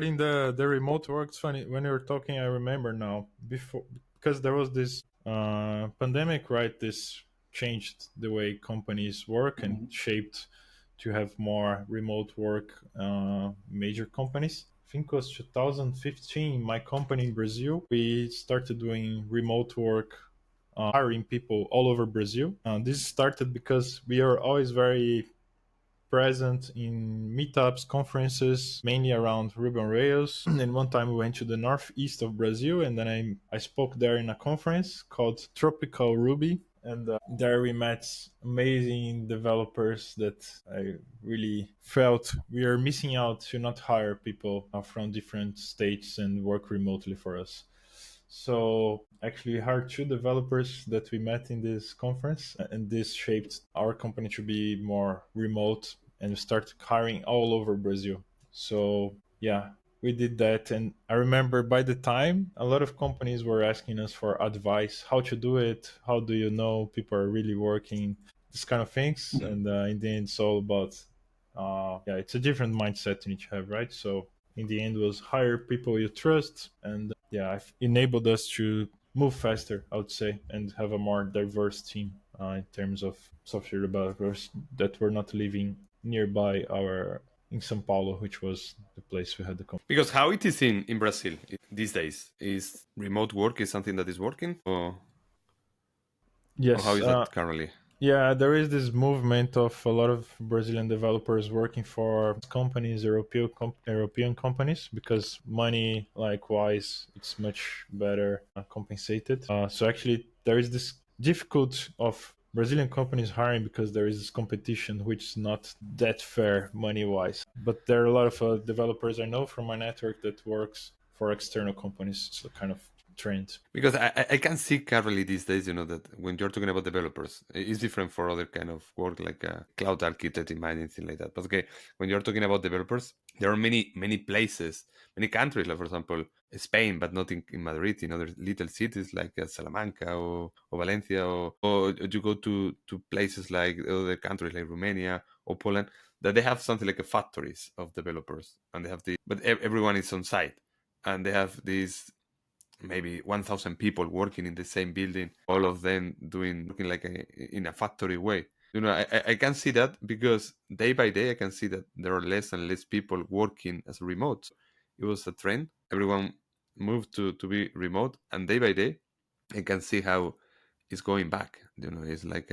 regarding the remote work, it's funny when you were talking. I remember now before because there was this pandemic, right? This changed the way companies work and Mhm. shaped to have more remote work. Major companies. I think it was 2015. My company in Brazil, we started doing remote work, hiring people all over Brazil. This started because we are always very present in meetups, conferences, mainly around Ruby on Rails. And one time we went to the northeast of Brazil, and then I spoke there in a conference called Tropical Ruby. And there we met amazing developers that I really felt we are missing out to not hire people from different states and work remotely for us. So actually, we hired two developers that we met in this conference, and this shaped our company to be more remote, and we started hiring all over Brazil. So yeah, we did that, and I remember by the time a lot of companies were asking us for advice, how to do it, how do you know people are really working, this kind of things, and in the end, it's all about yeah, it's a different mindset you need to have, right? So in the end was hire people you trust, and yeah, I've enabled us to move faster, I would say, and have a more diverse team in terms of software developers that were not living nearby our in Sao Paulo, which was the place we had the company. Because how it is in Brazil these days is remote work is something that is working, or how Yes, is that currently? yeah, there is this movement of a lot of Brazilian developers working for companies, European companies, because money, likewise, it's much better compensated. So actually, there is this difficult of Brazilian companies hiring because there is this competition, which is not that fair money wise. But there are a lot of developers I know from my network that works for external companies. It's a kind of trend. Because I can see currently these days, that when you're talking about developers, it's different for other kind of work like a cloud architect in mind, anything like that. But okay, when you're talking about developers, there are many places, many countries, like for example Spain, but not in Madrid, in other little cities like Salamanca or Valencia, or you go to places like other countries like Romania or Poland, that they have something like a factories of developers, and they have but everyone is on site, and they have these maybe 1,000 people working in the same building, all of them doing working like in a factory way. I can see that because day by day I can see that there are less and less people working as remote. It was a trend. Everyone moved to be remote, and day by day I can see how it's going back. It's like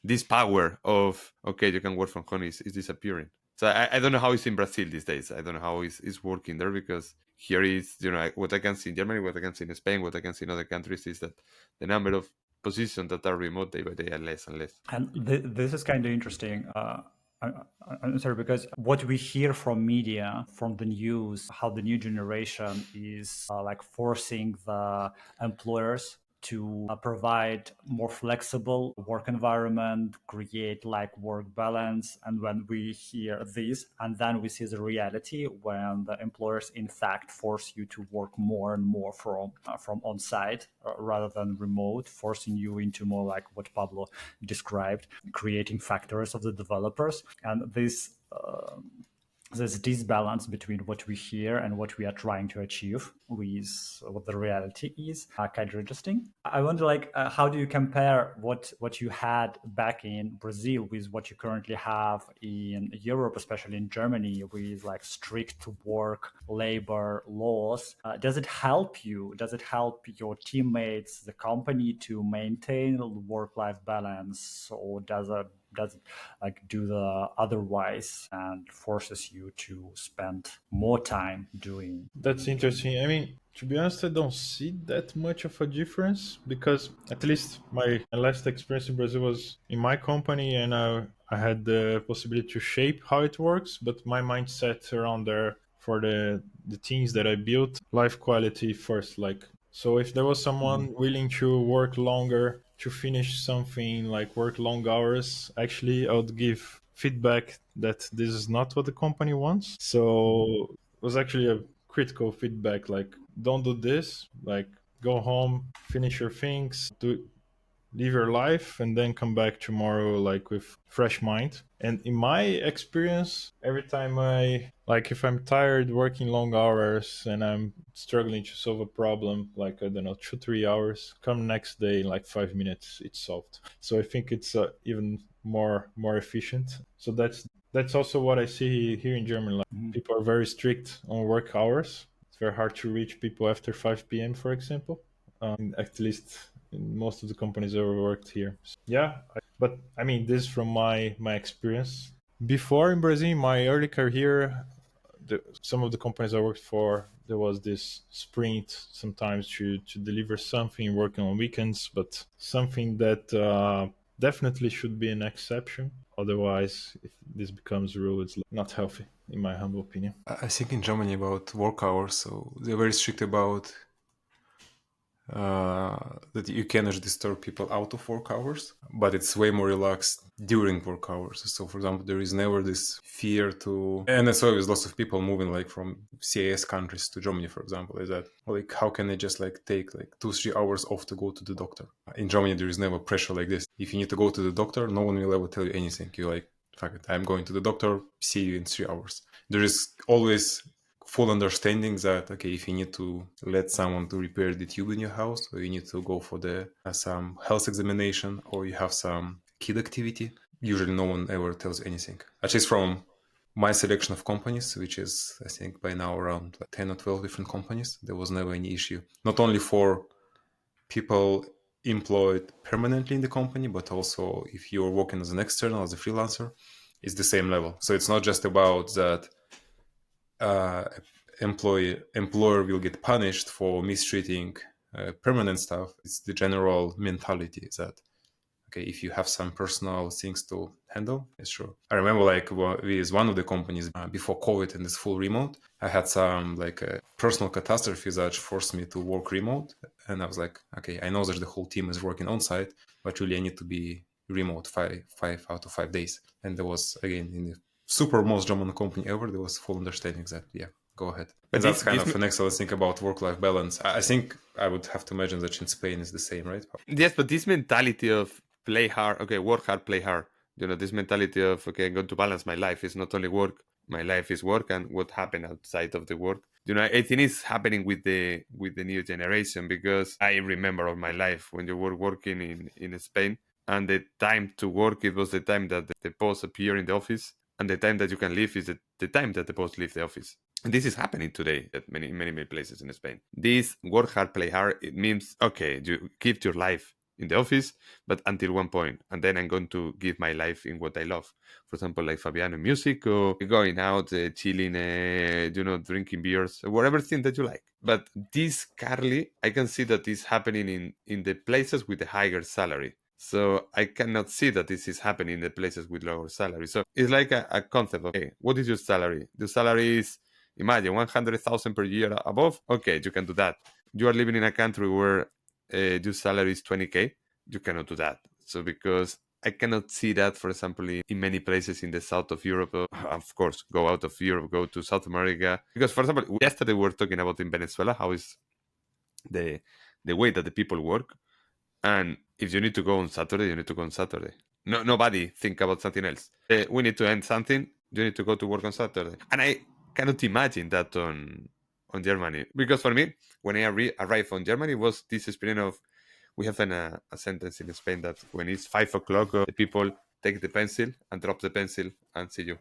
this power of okay, you can work from home is disappearing. So I don't know how it's in Brazil these days. I don't know how it's working there, because here is what I can see in Germany, what I can see in Spain, what I can see in other countries is that the number of positions that are remote day by day are less and less. And this is kind of interesting. I'm sorry, because what we hear from media, from the news, how the new generation is like forcing the employers to provide more flexible work environment, create like work balance. And when we hear this, and then we see the reality when the employers in fact force you to work more and more from on site rather than remote, forcing you into more like what Pablo described, creating factories of the developers. And this disbalance between what we hear and what we are trying to achieve with what the reality is kind of interesting. I wonder, like, how do you compare what you had back in Brazil with what you currently have in Europe, especially in Germany, with like strict work labor laws? Does it help you? Does it help your teammates, the company, to maintain work-life balance, or does it like do the otherwise and forces you to spend more time doing? That's interesting. I mean, to be honest, I don't see that much of a difference because at least my last experience in Brazil was in my company, and I had the possibility to shape how it works. But my mindset around there for the teams that I built, life quality first. Like, so if there was someone willing to work longer to finish something, like work long hours, actually, I would give feedback that this is not what the company wants. So it was actually a critical feedback, like don't do this, like go home, finish your things, do live your life and then come back tomorrow like with fresh mind. And in my experience, every time if I'm tired working long hours and I'm struggling to solve a problem, like, I don't know, 2-3 hours, come next day in like 5 minutes, it's solved. So I think it's even more efficient. So that's also what I see here in Germany. Like, people are very strict on work hours. It's very hard to reach people after 5 p.m., for example. At least in most of the companies I worked here. But I mean, this is from my experience. Before in Brazil, my early career, some of the companies I worked for, there was this sprint sometimes to deliver something, working on weekends, but something that definitely should be an exception. Otherwise, if this becomes a rule, it's not healthy, in my humble opinion. I think in Germany about work hours, so they're very strict about that you cannot disturb people out of work hours, but it's way more relaxed during work hours. So for example, there is never this fear to, and that's why there's lots of people moving like from CIS countries to Germany, for example, is that like how can they just like take like 2-3 hours off to go to the doctor? In Germany there is never pressure like this. If you need to go to the doctor, no one will ever tell you anything. You're like, fuck it, I'm going to the doctor, see you in 3 hours. There is always full understanding that, okay, if you need to let someone to repair the tube in your house, or you need to go for the some health examination, or you have some kid activity, usually no one ever tells anything. At least from my selection of companies, which is, I think, by now around like 10 or 12 different companies, there was never any issue. Not only for people employed permanently in the company, but also if you're working as an external, as a freelancer, it's the same level. So it's not just about that employer will get punished for mistreating permanent staff. It's the general mentality that, okay, if you have some personal things to handle, it's true. I remember like with one of the companies before COVID and this full remote, I had some like a personal catastrophe that forced me to work remote. And I was like, okay, I know that the whole team is working on site, but really I need to be remote five out of 5 days. And there was, again, in the super most German company ever, there was full understanding that, yeah, go ahead. But that's kind of an excellent thing about work-life balance. I think I would have to imagine that in Spain is the same, right? Yes, but this mentality of play hard, okay, work hard, play hard. You know, this mentality of, okay, I'm going to balance my life. It's not only work. My life is work and what happened outside of the work. You know, I think it's happening with the new generation, because I remember all my life when you were working in Spain, and the time to work, it was the time that the boss appear in the office, and the time that you can leave is the time that the boss leave the office. And this is happening today at many places in Spain. This work hard, play hard, it means, okay, you keep your life in the office, but until one point, and then I'm going to give my life in what I love. For example, like Fabiano, music, or going out, chilling, drinking beers, whatever thing that you like. But this, Carly, I can see that is happening in the places with the higher salary. So I cannot see that this is happening in the places with lower salary. So it's like a concept of, okay, what is your salary? The salary is, imagine, 100,000 per year above. Okay, you can do that. You are living in a country where your salary is 20K. You cannot do that. So because I cannot see that, for example, in many places in the south of Europe. Of course, go out of Europe, go to South America. Because, for example, yesterday we were talking about in Venezuela, how is the way that the people work. And if you need to go on Saturday, you need to go on Saturday. No, nobody think about something else. We need to end something. You need to go to work on Saturday. And I cannot imagine that on Germany. Because for me, when I arrived on Germany, was this experience of, we have a sentence in Spain that when it's 5 o'clock, the people take the pencil and drop the pencil and see you.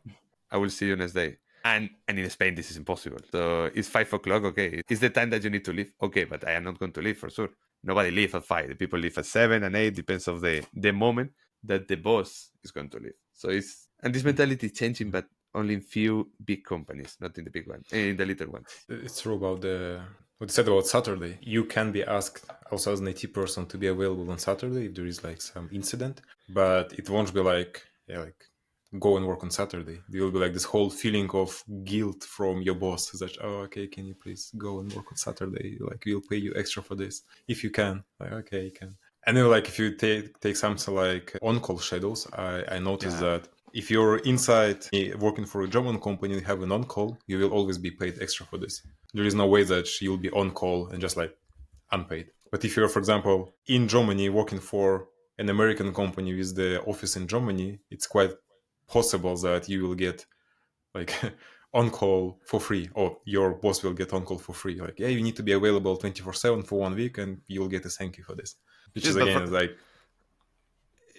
I will see you next day. And in Spain, this is impossible. So it's 5 o'clock, okay. It's the time that you need to leave. Okay, but I am not going to leave for sure. Nobody leave at 5. The people leave at 7 and 8, depends of the moment that the boss is going to leave. So and this mentality is changing, but only in few big companies, not in the big ones, in the little ones. It's true about what you said about Saturday. You can be asked also as an IT person to be available on Saturday if there is like some incident, but it won't be like, go and work on Saturday. There will be like this whole feeling of guilt from your boss that, oh, okay, can you please go and work on Saturday? Like, we'll pay you extra for this if you can. Like, okay, you can. And then like if you take something like on-call shadows, I noticed that if you're inside working for a German company and have an on-call, you will always be paid extra for this. There is no way that you'll be on-call and just like unpaid. But if you're, for example, in Germany working for an American company with the office in Germany, it's quite possible that you will get like on call for free, or your boss will get on call for free. Like, yeah, you need to be available 24/7 for 1 week, and you'll get a thank you for this. Which Yes, is but again like,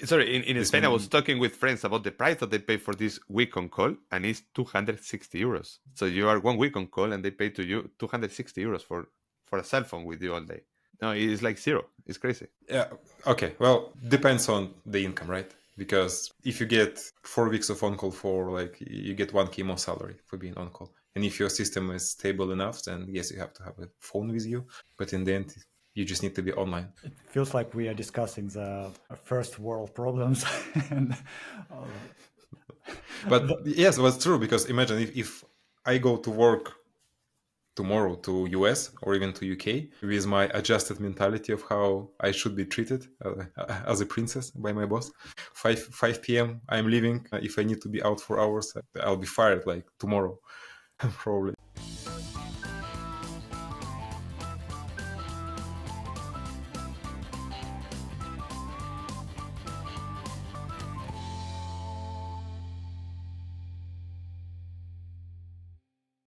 sorry, in this Spain, I was one- talking with friends about the price that they pay for this week on call, and it's 260 euros. So you are 1 week on call, and they pay to you 260 euros for a cell phone with you all day. No, it's like zero. It's crazy. yeah, okay. Well, depends on the income, right? Because if you get 4 weeks of on call for like, you get 1K more salary for being on call. And if your system is stable enough, then yes, you have to have a phone with you. But in the end, you just need to be online. It feels like we are discussing the first world problems. And, But yes, that's true, because imagine if I go to work tomorrow to US or even to UK with my adjusted mentality of how I should be treated as a princess by my boss. 5 p.m. I'm leaving. If I need to be out for hours, I'll be fired like tomorrow, probably.